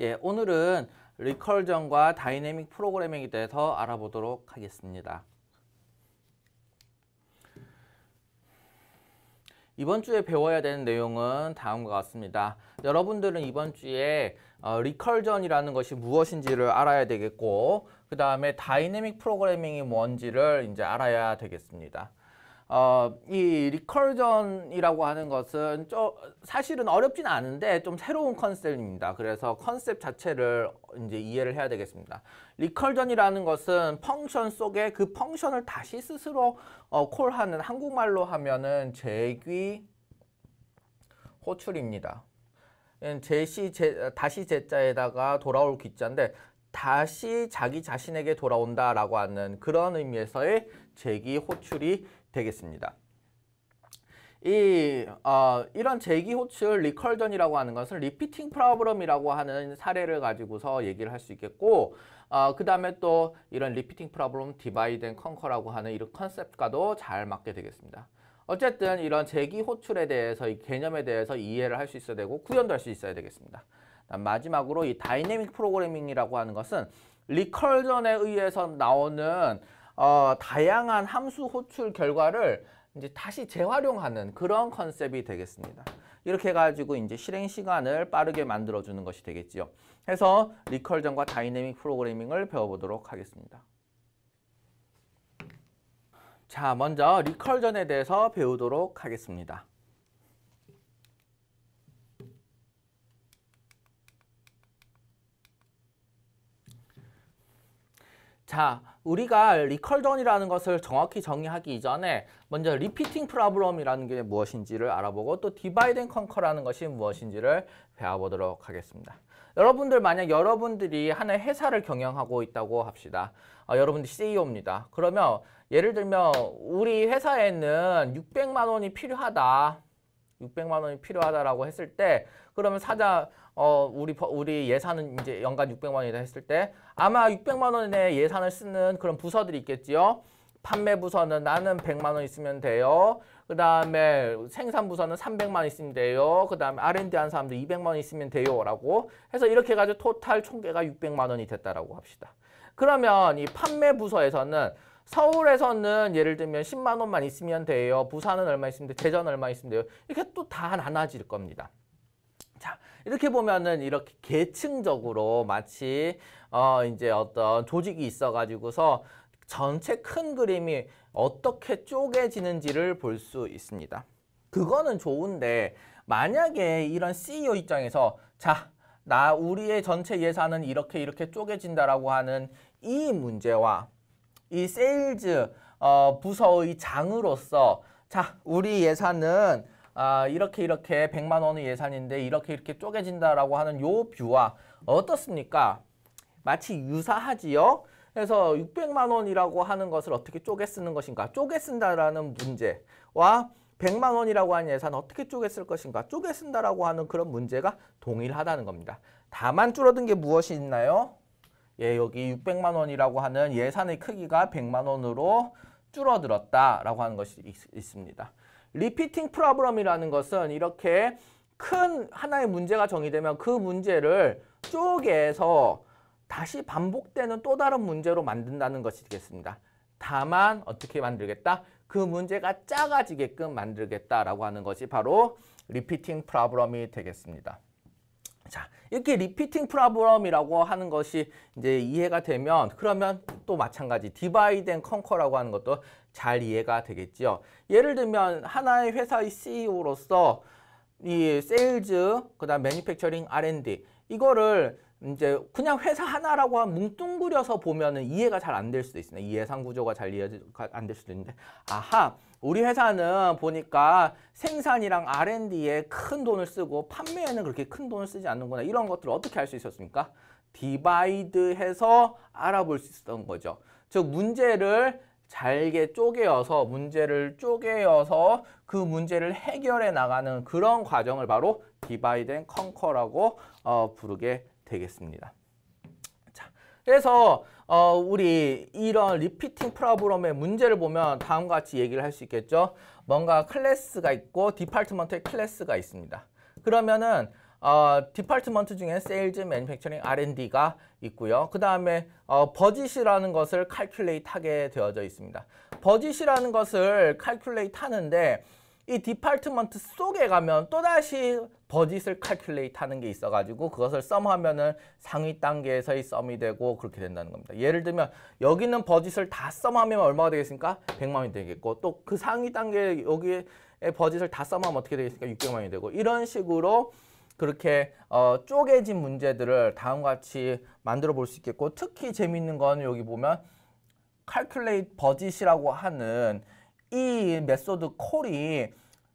예, 오늘은 리컬전과 다이내믹 프로그래밍에 대해서 알아보도록 하겠습니다. 이번 주에 배워야 되는 내용은 다음과 같습니다. 여러분들은 이번 주에 리컬전이라는 것이 무엇인지를 알아야 되겠고, 그 다음에 다이내믹 프로그래밍이 뭔지를 이제 알아야 되겠습니다. 이 리컬전이라고 하는 것은 사실은 어렵진 않은데 좀 새로운 컨셉입니다. 그래서 컨셉 자체를 이제 이해를 해야 되겠습니다. 리컬전이라는 것은 펑션 속에 그 펑션을 다시 스스로 콜하는, 한국말로 하면은 재귀 호출입니다. 다시 제자에다가 돌아올 귀자인데 다시 자기 자신에게 돌아온다라고 하는 그런 의미에서의 재귀 호출이 되겠습니다. 이런 재귀 호출 리컬전이라고 하는 것은 리피팅 프로블럼이라고 하는 사례를 가지고서 얘기를 할 수 있겠고, 그 다음에 또 이런 리피팅 프로블럼 디바이드 앤 컨커라고 하는 이런 컨셉과도 잘 맞게 되겠습니다. 어쨌든 이런 재귀 호출에 대해서, 이 개념에 대해서 이해를 할 수 있어야 되고 구현도 할 수 있어야 되겠습니다. 마지막으로 이 다이내믹 프로그래밍이라고 하는 것은 리컬전에 의해서 나오는 다양한 함수 호출 결과를 이제 다시 재활용하는 그런 컨셉이 되겠습니다. 이렇게 해가지고 이제 실행 시간을 빠르게 만들어주는 것이 되겠지요. 해서 리컬전과 다이내믹 프로그래밍을 배워보도록 하겠습니다. 자, 먼저 리컬전에 대해서 배우도록 하겠습니다. 자, 우리가 리컬전이라는 것을 정확히 정의하기 이전에 먼저 리피팅 프로블럼이라는 게 무엇인지를 알아보고 또 디바이드 앤 컨커라는 것이 무엇인지를 배워보도록 하겠습니다. 여러분들 만약 여러분들이 하나의 회사를 경영하고 있다고 합시다. 여러분들이 CEO입니다. 그러면 예를 들면 우리 회사에는 600만 원이 필요하다. 600만 원이 필요하다라고 했을 때 그러면 사장 우리 예산은 이제 연간 600만 원이다 했을 때 아마 600만 원의 예산을 쓰는 그런 부서들이 있겠지요. 판매 부서는 나는 100만 원 있으면 돼요. 그 다음에 생산 부서는 300만 원 있으면 돼요. 그 다음에 R&D 하는 사람들 200만 원 있으면 돼요. 라고 해서 이렇게 해가지고 토탈 총계가 600만 원이 됐다라고 합시다. 그러면 이 판매 부서에서는 서울에서는 예를 들면 10만 원만 있으면 돼요. 부산은 얼마 있으면 돼요. 대전 얼마 있으면 돼요. 이렇게 또 다 나눠질 겁니다. 자, 이렇게 보면은 이렇게 계층적으로 마치 이제 어떤 조직이 있어가지고서 전체 큰 그림이 어떻게 쪼개지는지를 볼 수 있습니다. 그거는 좋은데 만약에 이런 CEO 입장에서 자, 우리의 전체 예산은 이렇게 쪼개진다라고 하는 이 문제와 이 세일즈 부서의 장으로서 자, 우리 예산은 이렇게 100만 원의 예산인데 이렇게 쪼개진다라고 하는 요 뷰와 어떻습니까? 마치 유사하지요? 그래서 600만 원이라고 하는 것을 어떻게 쪼개 쓰는 것인가? 쪼개 쓴다라는 문제와 100만 원이라고 하는 예산을 어떻게 쪼개 쓸 것인가? 쪼개 쓴다라고 하는 그런 문제가 동일하다는 겁니다. 다만 줄어든 게 무엇이 있나요? 예, 여기 600만 원이라고 하는 예산의 크기가 100만 원으로 줄어들었다라고 하는 것이 있습니다. 리피팅 프로블럼이라는 것은 이렇게 큰 하나의 문제가 정의되면 그 문제를 쪼개서 다시 반복되는 또 다른 문제로 만든다는 것이 되겠습니다. 다만 어떻게 만들겠다? 그 문제가 작아지게끔 만들겠다라고 하는 것이 바로 리피팅 프로블럼이 되겠습니다. 자, 이렇게 리피팅 프로블럼이라고 하는 것이 이제 이해가 되면 그러면 또 마찬가지 디바이드 앤 컨커라고 하는 것도 잘 이해가 되겠죠. 예를 들면 하나의 회사의 CEO로서 이 세일즈, 그다음 매니팩처링, R&D 이거를 이제 그냥 회사 하나라고 하면 뭉뚱그려서 보면은 이해가 잘 안 될 수도 있습니다. 이 예산 구조가 잘 이해가 안 될 수도 있는데 아하, 우리 회사는 보니까 생산이랑 R&D에 큰 돈을 쓰고 판매에는 그렇게 큰 돈을 쓰지 않는구나. 이런 것들을 어떻게 알 수 있었습니까? 디바이드해서 알아볼 수 있었던 거죠. 즉 문제를 잘게 쪼개어서 그 문제를 해결해 나가는 그런 과정을 바로 디바이드 앤 컨커라고 부르게 되겠습니다. 자, 그래서 우리 이런 리피팅 프로블럼의 문제를 보면 다음과 같이 얘기를 할 수 있겠죠. 뭔가 클래스가 있고 디파트먼트의 클래스가 있습니다. 그러면은 디파트먼트 중에 세일즈, 매니팩처링, R&D가 있고요. 그 다음에 버짓이라는 것을 칼큘레이트 하게 되어져 있습니다. 버짓이라는 것을 칼큘레이트 하는데 이 디파트먼트 속에 가면 또다시 버짓을 칼큘레이트 하는 게 있어가지고 그것을 썸하면은 상위 단계에서의 썸이 되고 그렇게 된다는 겁니다. 예를 들면 여기는 버짓을 다 썸하면 얼마가 되겠습니까? 100만 원이 되겠고 또 그 상위 단계 여기에 버짓을 다 썸하면 어떻게 되겠습니까? 600만 원이 되고 이런 식으로 그렇게 쪼개진 문제들을 다음과 같이 만들어 볼 수 있겠고 특히 재미있는 건 여기 보면 calculate budget이라고 하는 이 메소드 콜이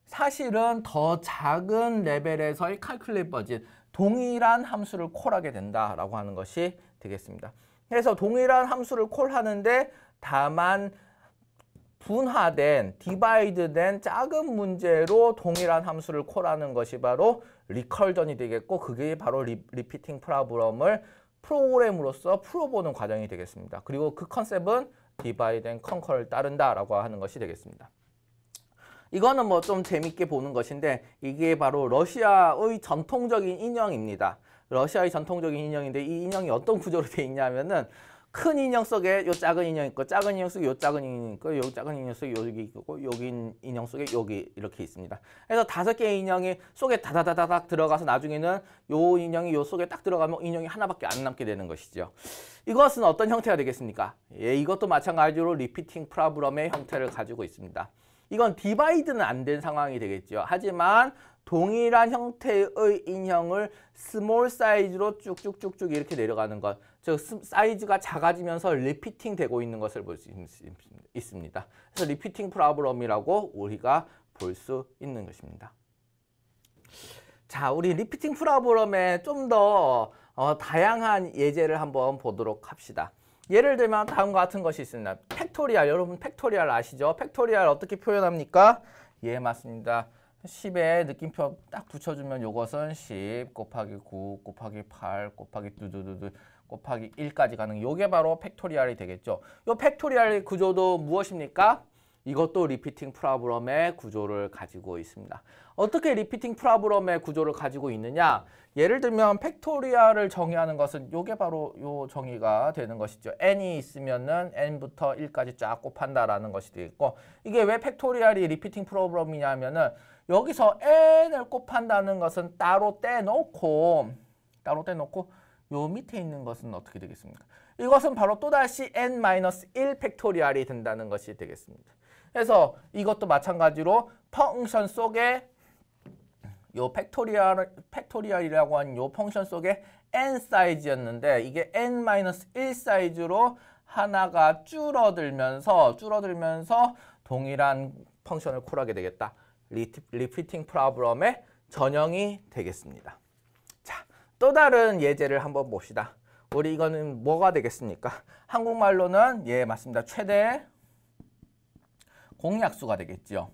사실은 더 작은 레벨에서의 calculate budget 동일한 함수를 콜하게 된다라고 하는 것이 되겠습니다. 그래서 동일한 함수를 콜하는데 다만 분화된, 디바이드된 작은 문제로 동일한 함수를 콜하는 것이 바로 리컬전이 되겠고 그게 바로 리피팅 프로블럼을 프로그램으로서 풀어보는 과정이 되겠습니다. 그리고 그 컨셉은 디바이드 앤 컨커를 따른다라고 하는 것이 되겠습니다. 이거는 뭐 좀 재밌게 보는 것인데 이게 바로 러시아의 전통적인 인형입니다. 러시아의 전통적인 인형인데 이 인형이 어떤 구조로 되어 있냐면은 큰 인형 속에 요 작은 인형 있고 작은 인형 속에 요 작은 인형 있고 요 작은 인형 속에 여기 있고 여기 인형 속에 여기 이렇게 있습니다. 그래서 5개의 인형이 속에 다다다닥 들어가서 나중에는 요 인형이 요 속에 딱 들어가면 인형이 하나밖에 안 남게 되는 것이죠. 이것은 어떤 형태가 되겠습니까? 예, 이것도 마찬가지로 리피팅 프로블럼의 형태를 가지고 있습니다. 이건 디바이드는 안 된 상황이 되겠죠. 하지만 동일한 형태의 인형을 스몰 사이즈로 쭉쭉쭉쭉 이렇게 내려가는 것, 즉 사이즈가 작아지면서 리피팅 되고 있는 것을 볼 수 있습니다. 그래서 리피팅 프로블럼이라고 우리가 볼 수 있는 것입니다. 자, 우리 리피팅 프로블럼의 좀 더 다양한 예제를 한번 보도록 합시다. 예를 들면 다음과 같은 것이 있습니다. 팩토리얼, 여러분 팩토리얼 아시죠? 팩토리얼 어떻게 표현합니까? 예, 맞습니다. 10에 느낌표 딱 붙여주면 이것은 10 곱하기 9 곱하기 8 곱하기 두두두두 곱하기 1까지 가는 이게 바로 팩토리얼이 되겠죠. 이 팩토리얼 구조도 무엇입니까? 이것도 리피팅 프로블럼의 구조를 가지고 있습니다. 어떻게 리피팅 프로블럼의 구조를 가지고 있느냐? 예를 들면 팩토리얼을 정의하는 것은 이게 바로 요 정의가 되는 것이죠. n이 있으면은 n부터 1까지 쫙 곱한다라는 것이 되겠고 이게 왜 팩토리얼이 리피팅 프로블럼이냐면은 여기서 n을 곱한다는 것은 따로 떼놓고 요 밑에 있는 것은 어떻게 되겠습니까? 이것은 바로 또다시 n-1 팩토리얼이 된다는 것이 되겠습니다. 그래서 이것도 마찬가지로 펑션 속에 요 팩토리얼이라고 하는 요 펑션 속에 n 사이즈였는데 이게 n-1 사이즈로 하나가 줄어들면서 동일한 펑션을 콜하게 되겠다. 리피팅 프로블럼의 전형이 되겠습니다. 자, 또 다른 예제를 한번 봅시다. 우리 이거는 뭐가 되겠습니까? 한국말로는 예, 맞습니다. 최대 공약수가 되겠죠.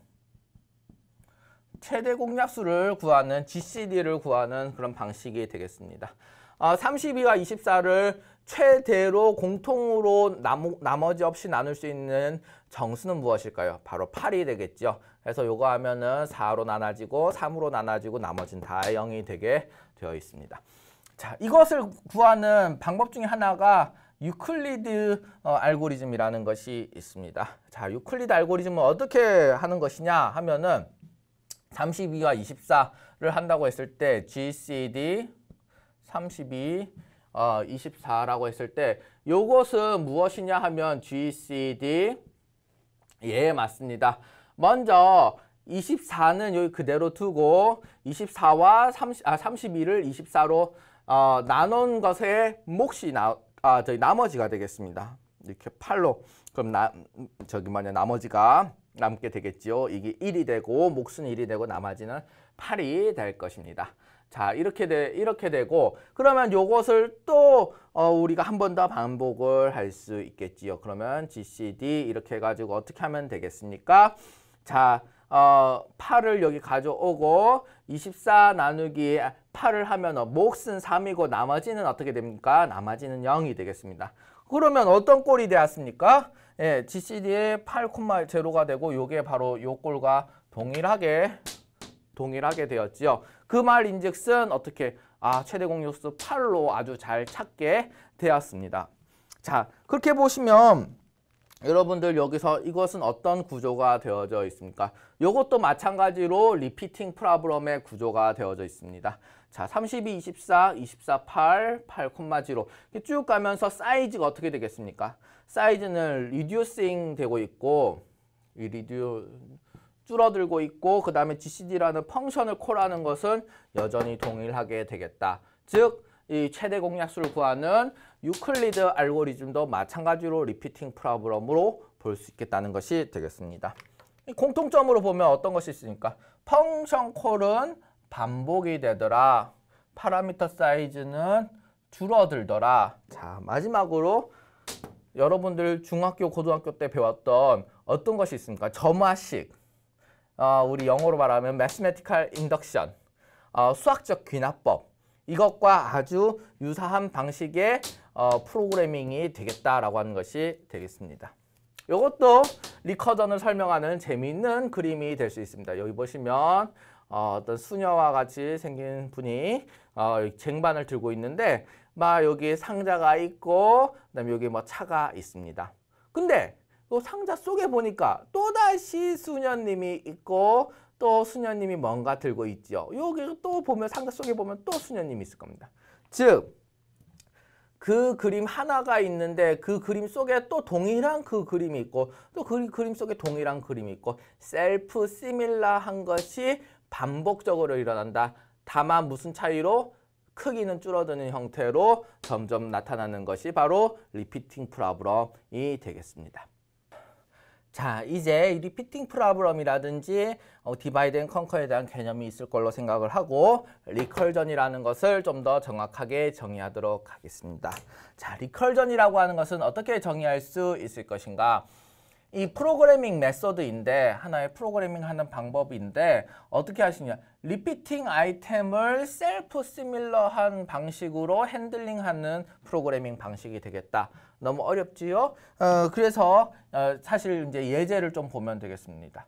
최대 공약수를 구하는 GCD를 구하는 그런 방식이 되겠습니다. 32와 24를 최대로 공통으로 나머지 없이 나눌 수 있는 정수는 무엇일까요? 바로 8이 되겠죠. 그래서 요거 하면은 4로 나눠지고 3으로 나눠지고 나머지는 다 0이 되게 되어 있습니다. 자, 이것을 구하는 방법 중에 하나가 유클리드 알고리즘이라는 것이 있습니다. 자, 유클리드 알고리즘은 어떻게 하는 것이냐 하면은 32와 24를 한다고 했을 때 GCD 32, 24라고 했을 때 요것은 무엇이냐 하면 GCD 예, 맞습니다. 먼저 24는 여기 그대로 두고 24와 32를 24로 나눈 것의 몫이 저희 나머지가 되겠습니다. 이렇게 8로 그럼 나머지가 남게 되겠죠. 이게 1이 되고 몫은 1이 되고 나머지는 8이 될 것입니다. 자, 이렇게 되고 그러면 요것을 또 우리가 한 번 더 반복을 할 수 있겠지요. 그러면 GCD 이렇게 해가지고 어떻게 하면 되겠습니까? 자, 8을 여기 가져오고 24 나누기 8을 하면 몫은 3이고 나머지는 어떻게 됩니까? 나머지는 0이 되겠습니다. 그러면 어떤 꼴이 되었습니까? 예, GCD의 8,0가 되고 요게 바로 요 꼴과 동일하게 동일하게 되었지요. 그 말인즉슨 어떻게 최대 공약수 8로 아주 잘 찾게 되었습니다. 자, 그렇게 보시면 여러분들 여기서 이것은 어떤 구조가 되어져 있습니까? 이것도 마찬가지로 리피팅 프로블럼의 구조가 되어져 있습니다. 자, 32, 24, 24, 8, 8,0 쭉 가면서 사이즈가 어떻게 되겠습니까? 사이즈는 reducing 되고 있고, 줄어들고 있고, 그 다음에 GCD라는 펑션을 콜하는 것은 여전히 동일하게 되겠다. 즉, 이 최대 공약수를 구하는 유클리드 알고리즘도 마찬가지로 리피팅 프로블럼으로 볼 수 있겠다는 것이 되겠습니다. 공통점으로 보면 어떤 것이 있습니까? 펑션 콜은 반복이 되더라. 파라미터 사이즈는 줄어들더라. 자, 마지막으로 여러분들 중학교, 고등학교 때 배웠던 어떤 것이 있습니까? 점화식. 우리 영어로 말하면 mathematical induction. 수학적 귀납법. 이것과 아주 유사한 방식의 프로그래밍이 되겠다라고 하는 것이 되겠습니다. 이것도 리커전을 설명하는 재미있는 그림이 될 수 있습니다. 여기 보시면 어떤 수녀와 같이 생긴 분이 쟁반을 들고 있는데 막 여기 상자가 있고 그다음에 여기 뭐 차가 있습니다. 근데 또 상자 속에 보니까 또다시 수녀님이 있고 또 수녀님이 뭔가 들고 있죠. 여기 또 보면 상자 속에 보면 또 수녀님이 있을 겁니다. 즉, 그 그림 하나가 있는데 그 그림 속에 또 동일한 그 그림이 있고 또 그 그림 속에 동일한 그림이 있고 셀프 시밀라한 것이 반복적으로 일어난다. 다만 무슨 차이로? 크기는 줄어드는 형태로 점점 나타나는 것이 바로 리피팅 프로블럼이 되겠습니다. 자, 이제 리피팅 프로블럼이라든지 디바이드 앤 컨커에 대한 개념이 있을 걸로 생각을 하고 리컬전이라는 것을 좀 더 정확하게 정의하도록 하겠습니다. 자, 리컬전이라고 하는 것은 어떻게 정의할 수 있을 것인가? 이 프로그래밍 메소드인데 하나의 프로그래밍 하는 방법인데 어떻게 하시냐? 리피팅 아이템을 셀프 시밀러한 방식으로 핸들링하는 프로그래밍 방식이 되겠다. 너무 어렵지요? 그래서 사실 이제 예제를 좀 보면 되겠습니다.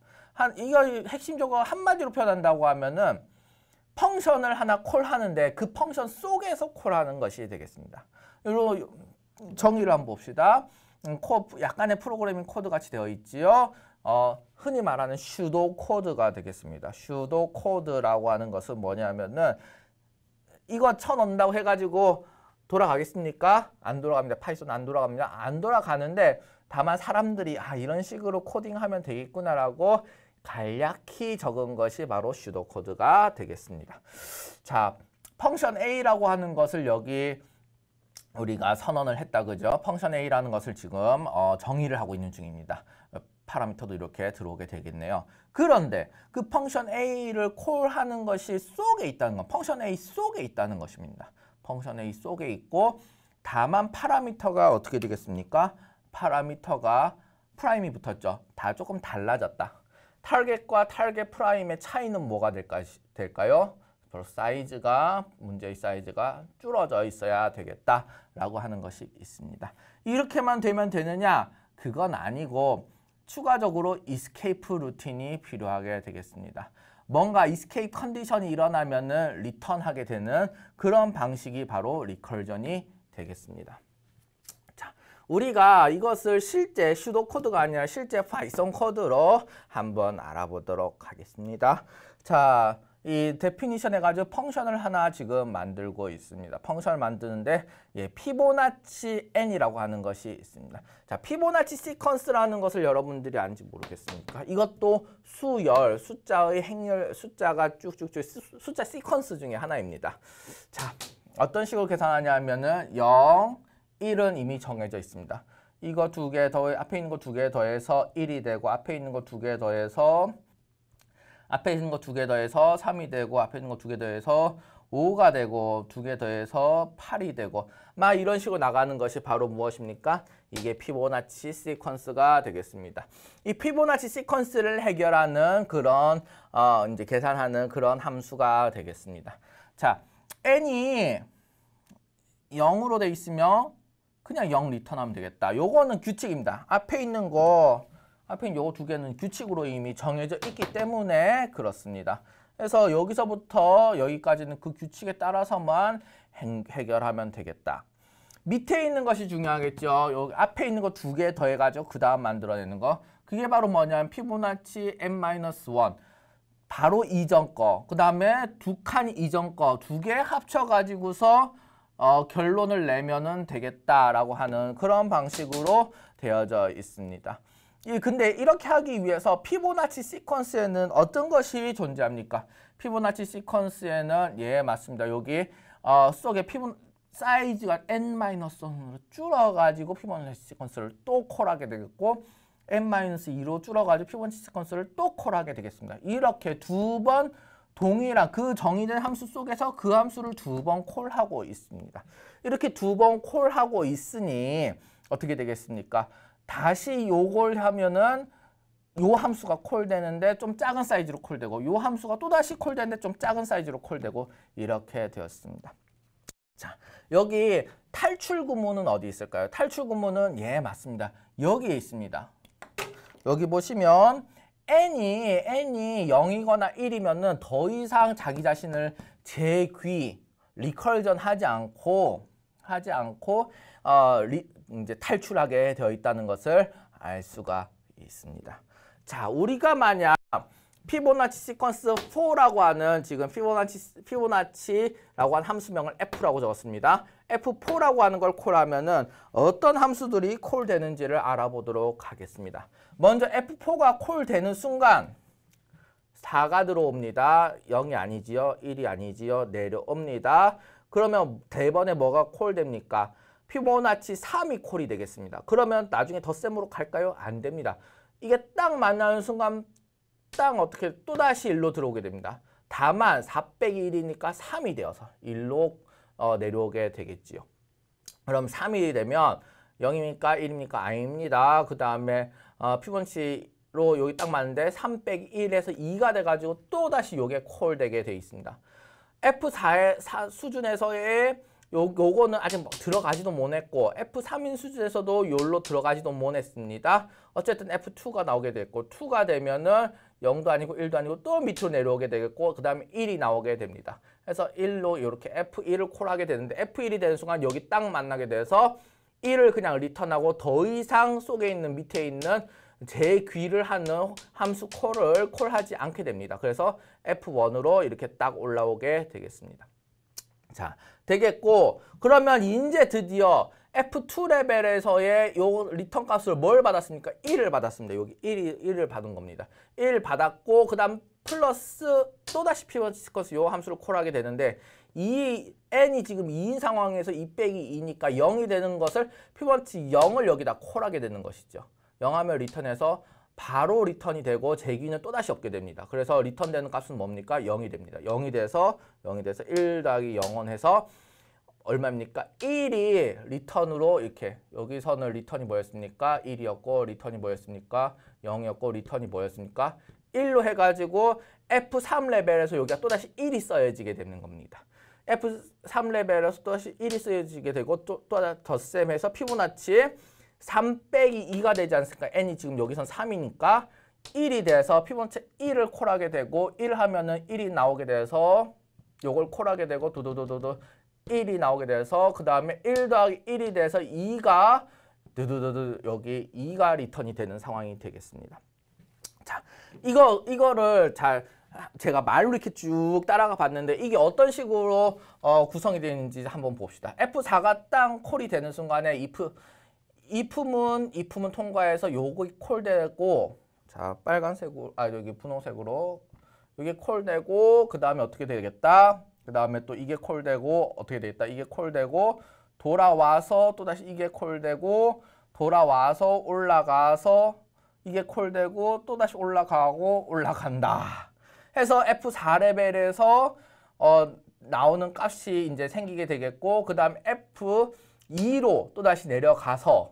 이거 핵심적으로 한마디로 표현한다고 하면은 펑션을 하나 콜하는데 그 펑션 속에서 콜하는 것이 되겠습니다. 이런 정의를 한번 봅시다. 약간의 프로그래밍 코드 같이 되어 있지요. 흔히 말하는 슈도 코드가 되겠습니다. 슈도 코드라고 하는 것은 뭐냐면은 이거 쳐넣는다고 해가지고 돌아가겠습니까? 안 돌아갑니다. 파이썬 안 돌아갑니다. 안 돌아가는데 다만 사람들이 이런 식으로 코딩하면 되겠구나라고 간략히 적은 것이 바로 슈도 코드가 되겠습니다. 자, 펑션 A라고 하는 것을 여기 우리가 선언을 했다, 그죠? 펑션 A라는 것을 지금 정의를 하고 있는 중입니다. 파라미터도 이렇게 들어오게 되겠네요. 그런데 그 펑션 A를 콜하는 것이 속에 있다는 건 펑션 A 속에 있다는 것입니다. 펑션 A 속에 있고 다만 파라미터가 어떻게 되겠습니까? 파라미터가 프라임이 붙었죠. 다 조금 달라졌다. 타겟과 타겟 프라임의 차이는 뭐가 될까요? 바로 사이즈가, 문제의 사이즈가 줄어져 있어야 되겠다라고 하는 것이 있습니다. 이렇게만 되면 되느냐? 그건 아니고 추가적으로 이스케이프 루틴이 필요하게 되겠습니다. 뭔가 이스케이프 컨디션이 일어나면은 리턴하게 되는 그런 방식이 바로 리컬전이 되겠습니다. 자, 우리가 이것을 실제 슈도 코드가 아니라 실제 파이썬 코드로 한번 알아보도록 하겠습니다. 자, 이 데피니션 해가지고 펑션을 하나 지금 만들고 있습니다. 펑션을 만드는데 피보나치 n이라고 하는 것이 있습니다. 자, 피보나치 시퀀스라는 것을 여러분들이 아는지 모르겠습니까? 이것도 수열, 숫자의 행렬, 숫자가 쭉쭉쭉 숫자 시퀀스 중에 하나입니다. 자, 어떤 식으로 계산하냐 하면은 0, 1은 이미 정해져 있습니다. 이거 두 개 더해, 앞에 있는 거 두 개 더해서 1이 되고 앞에 있는 거 두 개 더해서 3이 되고 앞에 있는 거 두 개 더해서 5가 되고 두 개 더해서 8이 되고 막 이런 식으로 나가는 것이 바로 무엇입니까? 이게 피보나치 시퀀스가 되겠습니다. 이 피보나치 시퀀스를 해결하는 그런 이제 계산하는 그런 함수가 되겠습니다. 자, n이 0으로 돼 있으면 그냥 0 리턴하면 되겠다. 요거는 규칙입니다. 앞에 있는 요거 두 개는 규칙으로 이미 정해져 있기 때문에 그렇습니다. 그래서 여기서부터 여기까지는 그 규칙에 따라서만 해결하면 되겠다. 밑에 있는 것이 중요하겠죠. 여기 앞에 있는 거 두 개 더해가지고 그 다음 만들어내는 거. 그게 바로 뭐냐면 피보나치 n-1. 바로 이전 거. 그 다음에 두 칸이 이전 거. 두 개 합쳐가지고서 결론을 내면은 되겠다라고 하는 그런 방식으로 되어져 있습니다. 근데 이렇게 하기 위해서 피보나치 시퀀스에는 어떤 것이 존재합니까? 피보나치 시퀀스에는 예 맞습니다. 여기 속에 사이즈가 n-1으로 줄어가지고 피보나치 시퀀스를 또 콜하게 되겠고 n-2로 줄어가지고 피보나치 시퀀스를 또 콜하게 되겠습니다. 이렇게 두 번 동일한 그 정의된 함수 속에서 그 함수를 두 번 콜하고 있습니다. 이렇게 두 번 콜하고 있으니 어떻게 되겠습니까? 다시 요걸 하면은 요 함수가 콜되는데 좀 작은 사이즈로 콜되고 요 함수가 또다시 콜되는데 좀 작은 사이즈로 콜되고 이렇게 되었습니다. 자, 여기 탈출 구문은 어디 있을까요? 탈출 구문은 예 맞습니다. 여기에 있습니다. 여기 보시면 n이 0이거나 1이면은 더 이상 자기 자신을 리컬전 하지 않고 이제 탈출하게 되어 있다는 것을 알 수가 있습니다. 자, 우리가 만약 피보나치 시퀀스 4라고 하는 지금 피보나치라고 하는 함수명을 f라고 적었습니다. f4라고 하는 걸 콜하면은 어떤 함수들이 콜되는지를 알아보도록 하겠습니다. 먼저 f4가 콜되는 순간 4가 들어옵니다. 0이 아니지요. 1이 아니지요. 내려옵니다. 그러면 대번에 뭐가 콜됩니까? 피보나치 3이 콜이 되겠습니다. 그러면 나중에 덧셈으로 갈까요? 안 됩니다. 이게 딱 만나는 순간 딱 어떻게 또다시 1로 들어오게 됩니다. 다만 4 빼기 1이니까 3이 되어서 1로 내려오게 되겠지요. 그럼 3이 되면 0입니까? 1입니까? 아닙니다. 그 다음에 피보나치로 여기 딱 맞는데 3 빼기 1에서 2가 돼가지고 또다시 요게 콜되게 돼 있습니다. F4의 수준에서의 요거는 아직 들어가지도 못했고 F3인 수준에서도 요로 들어가지도 못했습니다. 어쨌든 F2가 나오게 됐고 2가 되면은 0도 아니고 1도 아니고 또 밑으로 내려오게 되겠고 그 다음에 1이 나오게 됩니다. 그래서 1로 이렇게 F1을 콜하게 되는데 F1이 되는 순간 여기 딱 만나게 돼서 1을 그냥 리턴하고 더 이상 속에 있는 밑에 있는 재귀를 하는 함수 콜을 콜하지 않게 됩니다. 그래서 F1으로 이렇게 딱 올라오게 되겠습니다. 자, 되겠고 그러면 이제 드디어 F2 레벨에서의 요 리턴 값을 뭘 받았습니까? 1을 받았습니다. 여기 1을 받은 겁니다. 1 받았고 그 다음 플러스 또다시 피보나치 시퀀스 요 함수를 콜하게 되는데 이 n이 지금 2인 상황에서 2 빼기 2니까 0이 되는 것을 피보나치 0을 여기다 콜하게 되는 것이죠. 0 하면 리턴해서 바로 리턴이 되고 재귀는 또다시 없게 됩니다. 그래서 리턴되는 값은 뭡니까? 0이 됩니다. 0이 돼서 1 더하기 0원 해서 얼마입니까? 1이 리턴으로 이렇게 여기서는 리턴이 뭐였습니까? 1이었고 리턴이 뭐였습니까? 0이었고 리턴이 뭐였습니까? 1로 해가지고 F3 레벨에서 여기가 또다시 1이 써여지게 되는 겁니다. F3 레벨에서 또다시 1이 써여지게 되고 또 덧셈해서 피보나치 3 빼기 2가 되지 않습니까? n이 지금 여기선 3이니까 1이 돼서 피보나치 1을 콜하게 되고 1 하면은 1이 나오게 돼서 요걸 콜하게 되고 두두두두두 1이 나오게 돼서 그 다음에 1 더하기 1이 돼서 2가 두두두두 여기 2가 리턴이 되는 상황이 되겠습니다. 자, 이거를 제가 말로 이렇게 쭉 따라가 봤는데 이게 어떤 식으로 구성이 되는지 한번 봅시다. F4가 딱 콜이 되는 순간에 if문 통과해서 요거 콜되고 자 빨간색으로 여기 분홍색으로 이게 콜되고 그 다음에 어떻게 되겠다? 그 다음에 또 이게 콜되고 어떻게 되겠다? 이게 콜되고 돌아와서 또다시 이게 콜되고 돌아와서 올라가서 이게 콜되고 또다시 올라가고 올라간다. 해서 F4 레벨에서 나오는 값이 이제 생기게 되겠고 그 다음 F2로 또다시 내려가서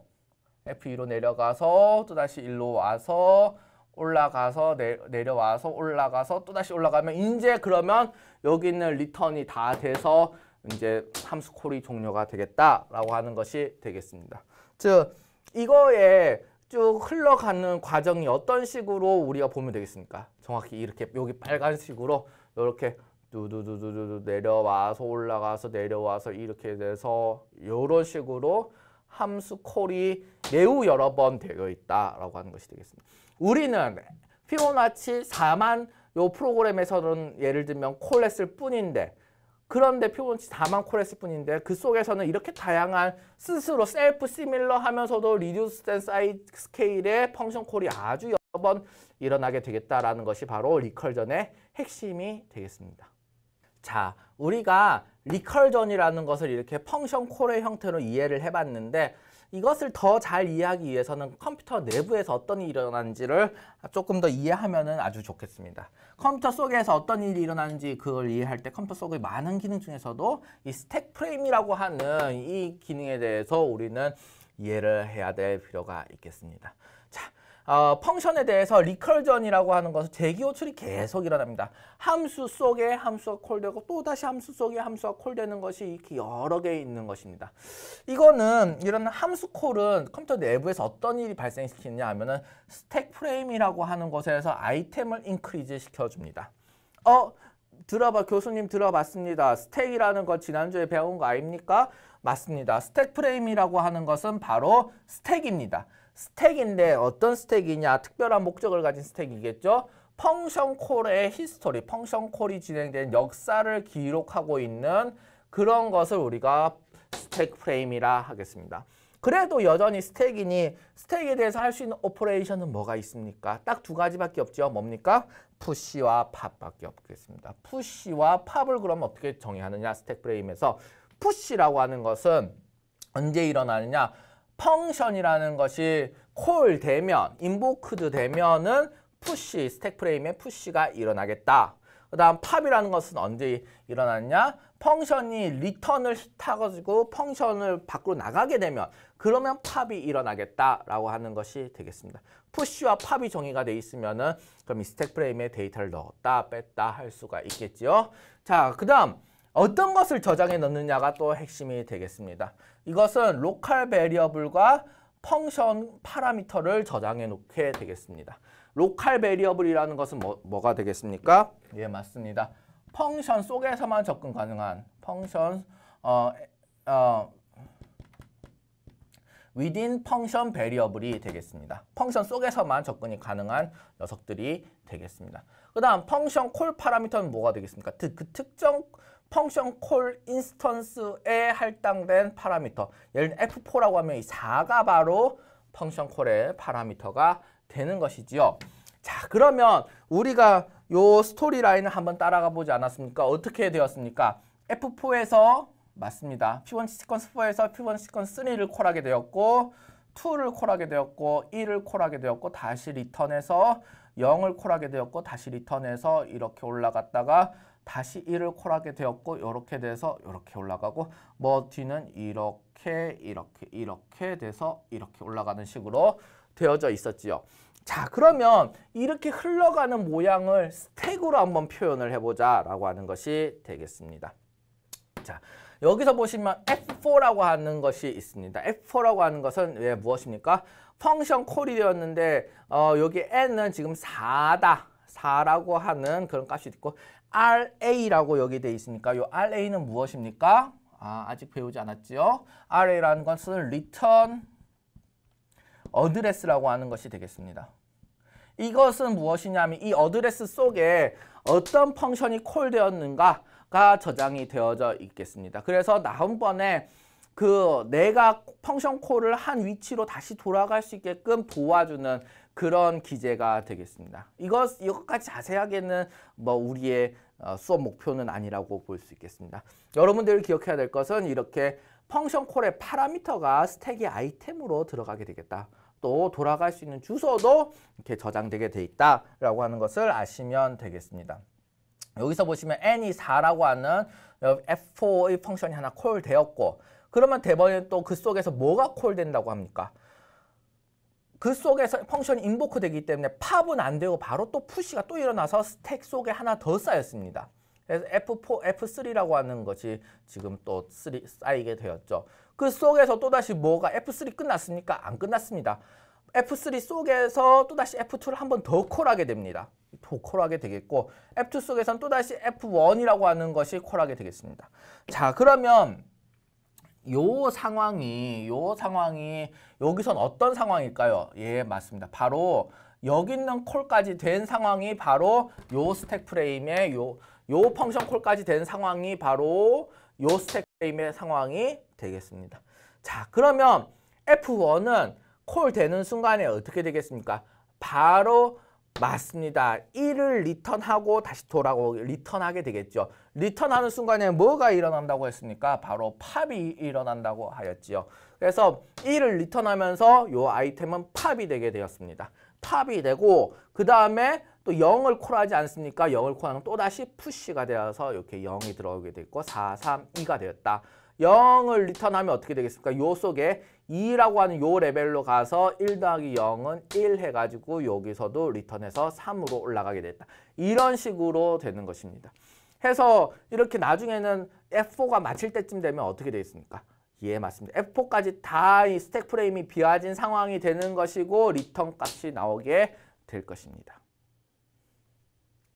F2로 내려가서 또다시 1로 와서 올라가서 내려와서 올라가서 또다시 올라가면 이제 그러면 여기 있는 리턴이 다 돼서 이제 함수 콜이 종료가 되겠다라고 하는 것이 되겠습니다. 즉 이거에 쭉 흘러가는 과정이 어떤 식으로 우리가 보면 되겠습니까? 정확히 이렇게 여기 빨간식으로 이렇게 두두두두두 내려와서 올라가서 내려와서 이렇게 돼서 이런 식으로 함수 콜이 매우 여러 번 되어 있다라고 하는 것이 되겠습니다. 우리는 피보나치 4만 요 프로그램에서는 예를 들면 콜했을 뿐인데 그런데 피보나치 4만 콜했을 뿐인데 그 속에서는 이렇게 다양한 스스로 셀프 시밀러 하면서도 리듀스 된 사이즈 스케일의 펑션 콜이 아주 여러 번 일어나게 되겠다라는 것이 바로 리컬전의 핵심이 되겠습니다. 자, 우리가 리컬전이라는 것을 이렇게 펑션 콜의 형태로 이해를 해봤는데 이것을 더 잘 이해하기 위해서는 컴퓨터 내부에서 어떤 일이 일어나는지를 조금 더 이해하면 아주 좋겠습니다. 컴퓨터 속에서 어떤 일이 일어나는지 그걸 이해할 때 컴퓨터 속의 많은 기능 중에서도 이 스택 프레임이라고 하는 이 기능에 대해서 우리는 이해를 해야 될 필요가 있겠습니다. 자, 펑션에 대해서 리컬전이라고 하는 것은 대기 호출이 계속 일어납니다. 함수 속에 함수가 콜되고 또다시 함수 속에 함수가 콜되는 것이 이렇게 여러 개 있는 것입니다. 이거는 이런 함수 콜은 컴퓨터 내부에서 어떤 일이 발생시키느냐 하면은 스택 프레임이라고 하는 곳에서 아이템을 인크리즈 시켜줍니다. 교수님 들어봤습니다. 스택이라는 거 지난주에 배운 거 아닙니까? 맞습니다. 스택 프레임이라고 하는 것은 바로 스택입니다. 스택인데 어떤 스택이냐? 특별한 목적을 가진 스택이겠죠? 펑션 콜의 히스토리, 펑션 콜이 진행된 역사를 기록하고 있는 그런 것을 우리가 스택 프레임이라 하겠습니다. 그래도 여전히 스택이니 스택에 대해서 할 수 있는 오퍼레이션은 뭐가 있습니까? 딱 두 가지밖에 없죠. 뭡니까? 푸시와 팝밖에 없겠습니다. 푸시와 팝을 그럼 어떻게 정의하느냐? 스택 프레임에서 푸시라고 하는 것은 언제 일어나느냐? 펑션이라는 것이 콜 되면, 인보크드 되면은 푸시, 스택 프레임에 푸시가 일어나겠다. 그 다음 팝이라는 것은 언제 일어나느냐? 펑션이 리턴을 히트해가지고 펑션을 밖으로 나가게 되면 그러면 팝이 일어나겠다라고 하는 것이 되겠습니다. 푸시와 팝이 정의가 돼 있으면은 그럼 이 스택 프레임에 데이터를 넣었다 뺐다 할 수가 있겠죠. 자, 그 다음 어떤 것을 저장해 넣느냐가 또 핵심이 되겠습니다. 이것은 로컬 베리어블과 펑션 파라미터를 저장해 놓게 되겠습니다. 로컬 베리어블이라는 것은 뭐가 되겠습니까? 예, 맞습니다. 펑션 속에서만 접근 가능한 펑션 within 펑션 베리어블이 되겠습니다. 펑션 속에서만 접근이 가능한 녀석들이 되겠습니다. 그 다음 펑션 콜 파라미터는 뭐가 되겠습니까? 그 특정 펑션 콜 인스턴스에 할당된 파라미터. 예를 들면 F4라고 하면 이 4가 바로 펑션 콜의 파라미터가 되는 것이지요. 자, 그러면 우리가 요 스토리 라인을 한번 따라가 보지 않았습니까? 어떻게 되었습니까? F4에서 맞습니다. P1 시퀀스 4에서 P1 시퀀스 3를 콜하게 되었고 2를 콜하게 되었고 1을 콜하게 되었고 다시 리턴해서 0을 콜하게 되었고 다시 리턴해서 이렇게 올라갔다가 다시 1을 콜하게 되었고 이렇게 돼서 이렇게 올라가고 뭐 뒤는 이렇게 돼서 이렇게 올라가는 식으로 되어져 있었지요. 자, 그러면 이렇게 흘러가는 모양을 스택으로 한번 표현을 해보자 라고 하는 것이 되겠습니다. 자, 여기서 보시면 F4라고 하는 것이 있습니다. F4라고 하는 것은 왜 무엇입니까? 펑션 콜이 되었는데 여기 n은 지금 4다. 4라고 하는 그런 값이 있고 RA라고 여기 되어 있으니까 이 RA는 무엇입니까? 아직 배우지 않았지요? RA라는 것은 Return Address라고 하는 것이 되겠습니다. 이것은 무엇이냐면 이 어드레스 속에 어떤 펑션이 콜되었는가가 저장이 되어져 있겠습니다. 그래서 다음번에 내가 펑션 콜을 한 위치로 다시 돌아갈 수 있게끔 도와주는 그런 기제가 되겠습니다. 이것까지 자세하게는 우리의 수업 목표는 아니라고 볼 수 있겠습니다. 여러분들이 기억해야 될 것은 이렇게 펑션 콜의 파라미터가 스택의 아이템으로 들어가게 되겠다. 또 돌아갈 수 있는 주소도 이렇게 저장되게 돼 있다라고 하는 것을 아시면 되겠습니다. 여기서 보시면 n이 4라고 하는 f4의 펑션이 하나 콜되었고 그러면 대번에 또 그 속에서 뭐가 콜된다고 합니까? 그 속에서 펑션이 인보크 되기 때문에 팝은 안 되고 바로 또 푸시가 또 일어나서 스택 속에 하나 더 쌓였습니다. 그래서 F4, F3라고 하는 것이 지금 또 쌓이게 되었죠. 그 속에서 또다시 뭐가 F3 끝났습니까? 안 끝났습니다. F3 속에서 또다시 F2를 한 번 더 콜하게 됩니다. 콜하게 되겠고 F2 속에서는 또다시 F1이라고 하는 것이 콜하게 되겠습니다. 자, 그러면 요 상황이 여기선 어떤 상황일까요? 예, 맞습니다. 바로 여기 있는 콜까지 된 상황이 바로 요 스택 프레임의 요 펑션 콜까지 된 상황이 바로 요 스택 프레임의 상황이 되겠습니다. 자, 그러면 F1은 콜 되는 순간에 어떻게 되겠습니까? 바로 맞습니다. 1을 리턴하고 다시 돌아오고 리턴하게 되겠죠. 리턴하는 순간에 뭐가 일어난다고 했습니까? 바로 팝이 일어난다고 하였지요. 그래서 1을 리턴하면서 이 아이템은 팝이 되게 되었습니다. 팝이 되고 그 다음에 또 0을 콜하지 않습니까? 0을 콜하면 또다시 푸시가 되어서 이렇게 0이 들어오게 됐고 4, 3, 2가 되었다. 0을 리턴하면 어떻게 되겠습니까? 요 속에 2라고 하는 요 레벨로 가서 1 더하기 0은 1 해가지고 여기서도 리턴해서 3으로 올라가게 됐다. 이런 식으로 되는 것입니다. 해서 이렇게 나중에는 F4가 마칠 때쯤 되면 어떻게 되겠습니까? 예, 맞습니다. F4까지 다 이 스택 프레임이 비워진 상황이 되는 것이고 리턴 값이 나오게 될 것입니다.